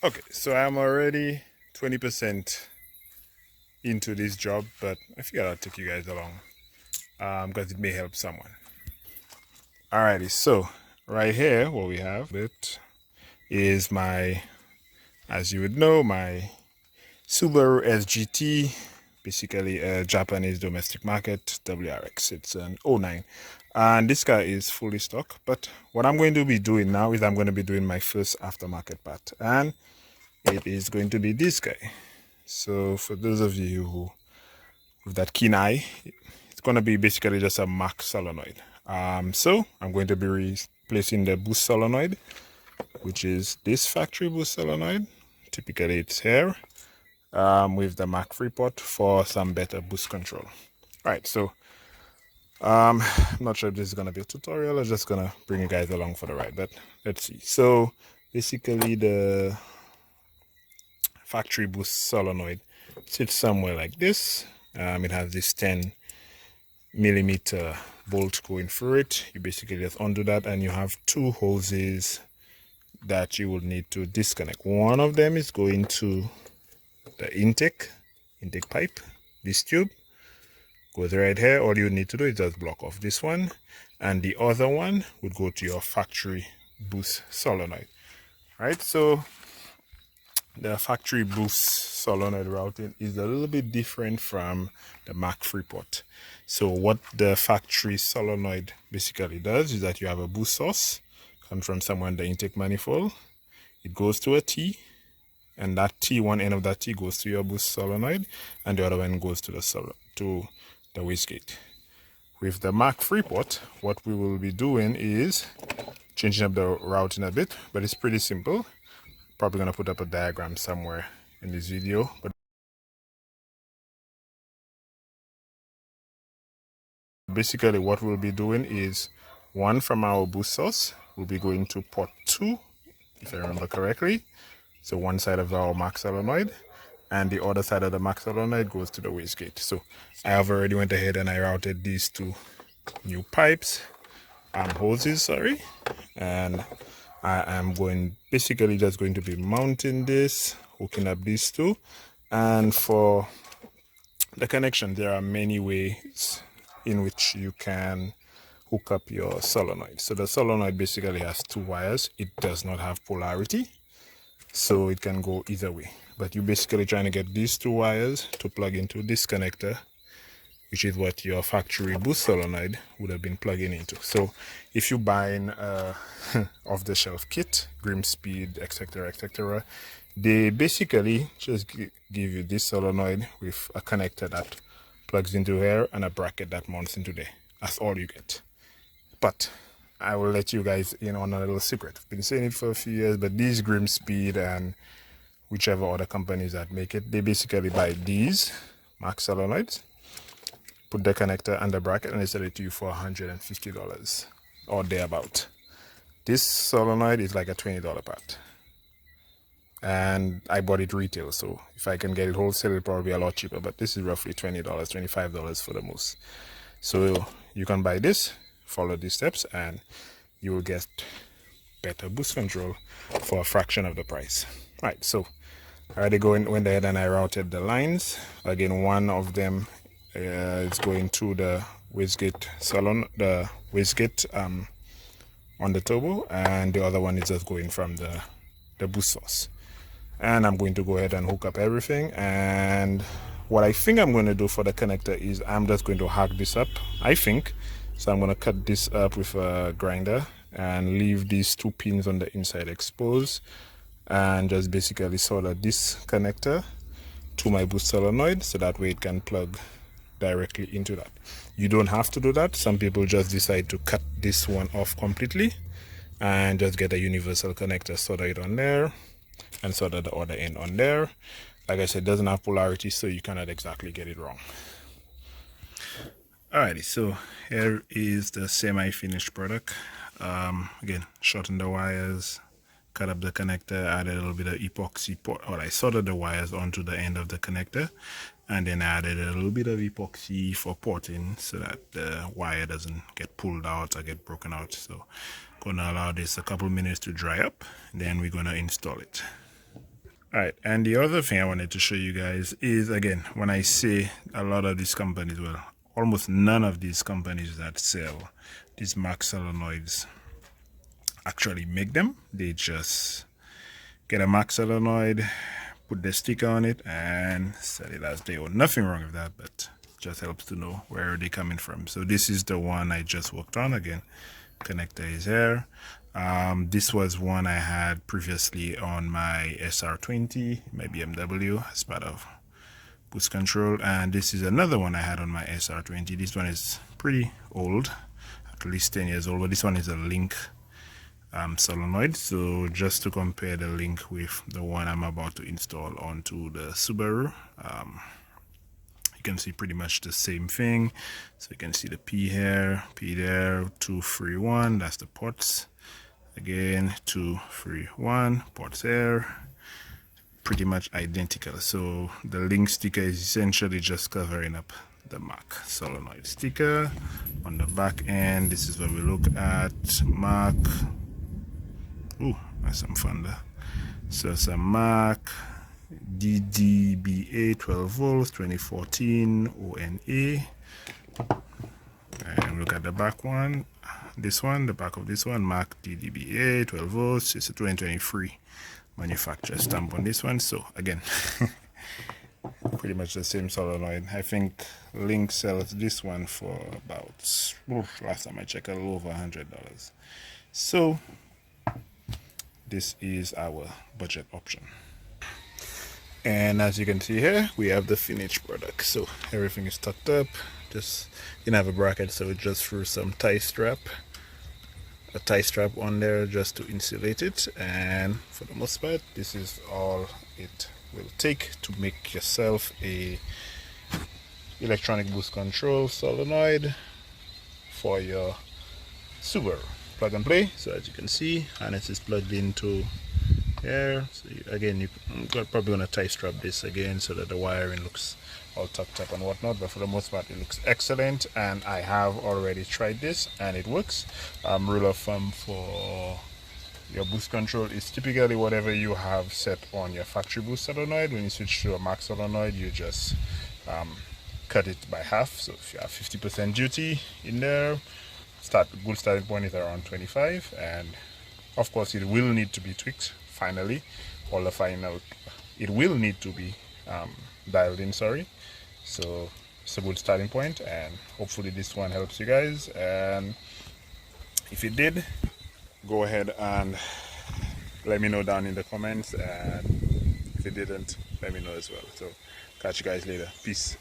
Okay, so I'm already 20% into this job, but I figured I'll take you guys along because it may help someone. Alrighty, so right here what we have it is my, as you would know, my Subaru SGT, basically a Japanese domestic market WRX. It's an '09, and this car is fully stock. But what I'm going to be doing now is I'm going to be doing my first aftermarket part, and it is going to be this guy. So for those of you who with that keen eye, it's going to be basically just a Mach solenoid. So I'm going to be replacing the Boost Solenoid, which is this factory Boost Solenoid. Typically it's here, with the Mach 3 port for some better boost control. Right, so I'm not sure if this is going to be a tutorial. I'm just going to bring you guys along for the ride, but let's see. So basically the factory Boost Solenoid sits somewhere like this. It has this 10mm bolt going through it. You basically just undo that, and you have two hoses that you will need to disconnect. One of them is going to the intake pipe. This tube goes right here. All you need to do is just block off this one, and the other one would go to your factory Boost Solenoid. Right, so the factory Boost solenoid routing is a little bit different from the Mach 3 port. So what the factory solenoid basically does is that you have a boost source comes from somewhere in the intake manifold. It goes to a T, and that T, one end of that T goes to your boost solenoid, and the other one goes to the wastegate. With the Mach 3 port, what we will be doing is changing up the routing a bit, but it's pretty simple. Probably going to put up a diagram somewhere in this video, but basically what we'll be doing is one from our boost source will be going to port 2, if I remember correctly. So one side of our Mach solenoid, and the other side of the Mach solenoid goes to the wastegate. So I have already went ahead and I routed these two new pipes, hoses, sorry, and I am basically just going to be mounting this, hooking up these two. And for the connection, there are many ways in which you can hook up your solenoid. So the solenoid basically has two wires. It does not have polarity, so it can go either way. But you're basically trying to get these two wires to plug into this connector, which is what your factory Boost solenoid would have been plugging into. So if you buy an off-the-shelf kit, Grimspeed, etc., they basically just give you this solenoid with a connector that plugs into here and a bracket that mounts into there. That's all you get. But I will let you guys in on a little secret. I've been saying it for a few years, but these Grimspeed and whichever other companies that make it, they basically buy these Mach solenoids, put the connector and the bracket, and they sell it to you for $150 or thereabout. This solenoid is like a $20 part, and I bought it retail, so if I can get it wholesale, it'll probably be a lot cheaper, but this is roughly $20, $25 for the most. So you can buy this, follow these steps, and you will get better boost control for a fraction of the price. Right, so I already went ahead and I routed the lines. Again, one of them is going to the wastegate on the turbo, and the other one is just going from the boost source. And I'm going to go ahead and hook up everything, and what I think I'm going to do for the connector is I'm just going to hack this up, I think. So I'm going to cut this up with a grinder and leave these two pins on the inside exposed, and just basically solder this connector to my boost solenoid, so that way it can plug directly into that. You don't have to do that. Some people just decide to cut this one off completely and just get a universal connector, solder it on there, and solder the other end on there. Like I said, it doesn't have polarity, so you cannot exactly get it wrong. Alrighty, so here is the semi-finished product. Again, shorten the wires, cut up the connector, added a little bit of epoxy I soldered the wires onto the end of the connector, and then added a little bit of epoxy for porting so that the wire doesn't get pulled out or get broken out. So gonna allow this a couple minutes to dry up, then we're gonna install it. Alright, and the other thing I wanted to show you guys is, again, when I say a lot of these companies, well, almost none of these companies that sell these Max solenoids actually make them. They just get a Max solenoid, put the sticker on it, and sell it as they own. Nothing wrong with that, but it just helps to know where they're coming from. So this is the one I just worked on. Again, connector is here. This was one I had previously on my SR20, my BMW, as part of Boost Control, and this is another one I had on my SR20. This one is pretty old, at least 10 years old, but this one is a Link solenoid. So just to compare the Link with the one I'm about to install onto the Subaru, you can see pretty much the same thing. So you can see the P here, P there, 2, 3, 1, that's the ports. Again, 2, 3, 1, ports here, pretty much identical. So the Link sticker is essentially just covering up the Mac solenoid sticker. On the back end, this is what we look at. Mac, ooh, that's some fun there. So it's a Mac DDBA 12 volts 2014 ONA. And look at the back one. This one, the back of this one, Mac DDBA 12 volts. It's a 2023 manufacturer stamp on this one. So again, pretty much the same solenoid. I think Link sells this one for about, last time I checked, a little over $100. So this is our budget option. And as you can see here, we have the finished product. So everything is tucked up. Just didn't have a bracket, so it just threw some tie strap on there just to insulate it. And for the most part, this is all it will take to make yourself a electronic boost control solenoid for your Subaru. Plug and play. So as you can see, harness is plugged into here. So again, you're probably going to tie strap this again so that the wiring looks all tucked up and whatnot, but for the most part it looks excellent, and I have already tried this and it works. Rule of thumb for your boost control is typically whatever you have set on your factory boost solenoid. When you switch to a Max solenoid, you just cut it by half. So if you have 50% duty in there, good starting point is around 25, and of course it will need to be tweaked finally. It will need to be dialed in, sorry. So it's a good starting point, and hopefully this one helps you guys. And if it did, go ahead and let me know down in the comments, and if it didn't, let me know as well. So catch you guys later. Peace.